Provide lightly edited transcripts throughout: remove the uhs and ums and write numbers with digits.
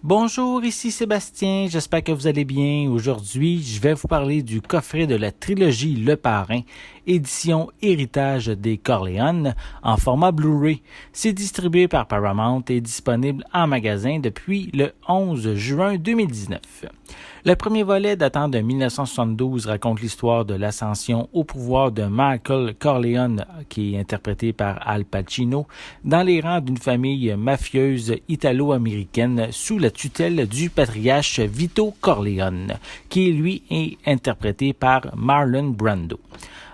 Bonjour, ici Sébastien, j'espère que vous allez bien. Aujourd'hui, je vais vous parler du coffret de la trilogie Le Parrain, édition Héritage des Corleone, en format Blu-ray. C'est distribué par Paramount et disponible en magasin depuis le 11 juin 2019. Le premier volet, datant de 1972, raconte l'histoire de l'ascension au pouvoir de Michael Corleone, qui est interprété par Al Pacino, dans les rangs d'une famille mafieuse italo-américaine sous la tutelle du patriarche Vito Corleone, qui lui est interprété par Marlon Brando.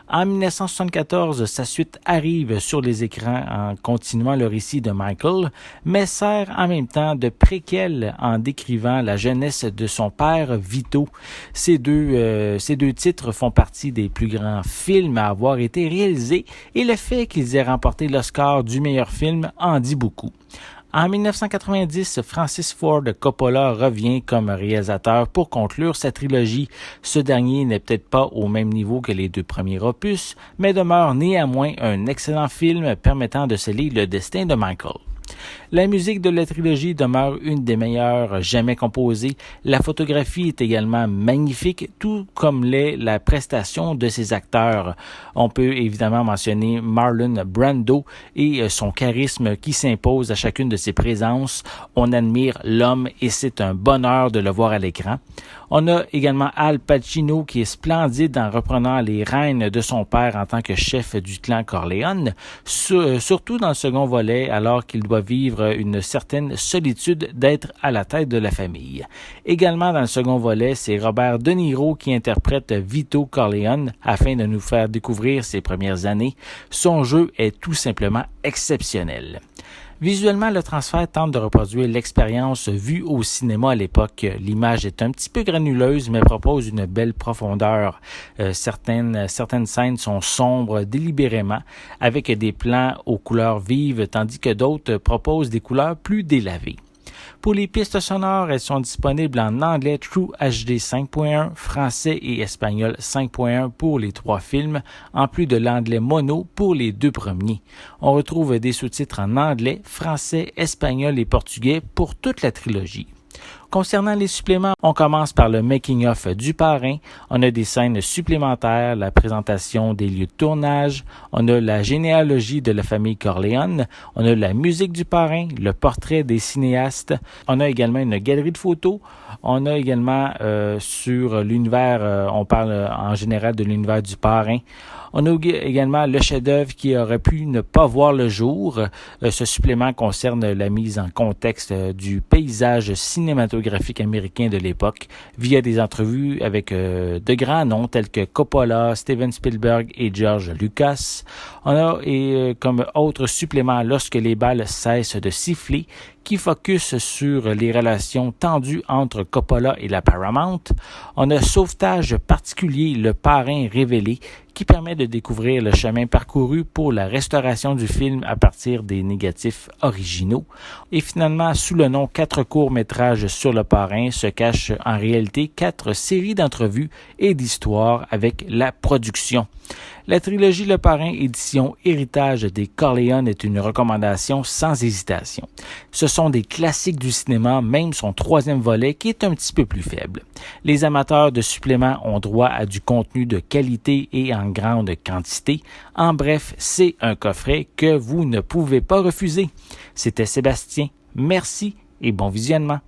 En 1974, sa suite arrive sur les écrans en continuant le récit de Michael, mais sert en même temps de préquel en décrivant la jeunesse de son père Vito. Ces deux titres font partie des plus grands films à avoir été réalisés et le fait qu'ils aient remporté l'Oscar du meilleur film en dit beaucoup. En 1990, Francis Ford Coppola revient comme réalisateur pour conclure sa trilogie. Ce dernier n'est peut-être pas au même niveau que les deux premiers opus, mais demeure néanmoins un excellent film permettant de sceller le destin de Michael. La musique de la trilogie demeure une des meilleures jamais composées. La photographie est également magnifique, tout comme l'est la prestation de ses acteurs. On peut évidemment mentionner Marlon Brando et son charisme qui s'impose à chacune de ses présences. On admire l'homme et c'est un bonheur de le voir à l'écran. On a également Al Pacino qui est splendide en reprenant les rênes de son père en tant que chef du clan Corleone, surtout dans le second volet alors qu'il doit vivre une certaine solitude d'être à la tête de la famille. Également dans le second volet, c'est Robert De Niro qui interprète Vito Corleone afin de nous faire découvrir ses premières années. Son jeu est tout simplement exceptionnel. Visuellement, le transfert tente de reproduire l'expérience vue au cinéma à l'époque. L'image est un petit peu granuleuse, mais propose une belle profondeur. Certaines scènes sont sombres délibérément, avec des plans aux couleurs vives, tandis que d'autres proposent des couleurs plus délavées. Pour les pistes sonores, elles sont disponibles en anglais True HD 5.1, français et espagnol 5.1 pour les 3 films, en plus de l'anglais mono pour les 2 premiers. On retrouve des sous-titres en anglais, français, espagnol et portugais pour toute la trilogie. Concernant les suppléments, on commence par le making-of du parrain. On a des scènes supplémentaires, la présentation des lieux de tournage, on a la généalogie de la famille Corleone, on a la musique du parrain, le portrait des cinéastes, on a également une galerie de photos, on a également sur l'univers, on parle en général de l'univers du parrain. On a également le chef-d'œuvre qui aurait pu ne pas voir le jour. Ce supplément concerne la mise en contexte du paysage cinématographique américain de l'époque via des entrevues avec de grands noms tels que Coppola, Steven Spielberg et George Lucas. On a comme autre supplément Lorsque les balles cessent de siffler, qui focus sur les relations tendues entre Coppola et la Paramount. On a Sauvetage particulier, le parrain révélé, qui permet de découvrir le chemin parcouru pour la restauration du film à partir des négatifs originaux. Et finalement, sous le nom 4 courts-métrages sur le parrain, se cachent en réalité 4 séries d'entrevues et d'histoires avec la production. La trilogie Le Parrain, édition Héritage des Corleone est une recommandation sans hésitation. Ce sont des classiques du cinéma, même son 3e volet qui est un petit peu plus faible. Les amateurs de suppléments ont droit à du contenu de qualité et en grande quantité. En bref, c'est un coffret que vous ne pouvez pas refuser. C'était Sébastien. Merci et bon visionnement.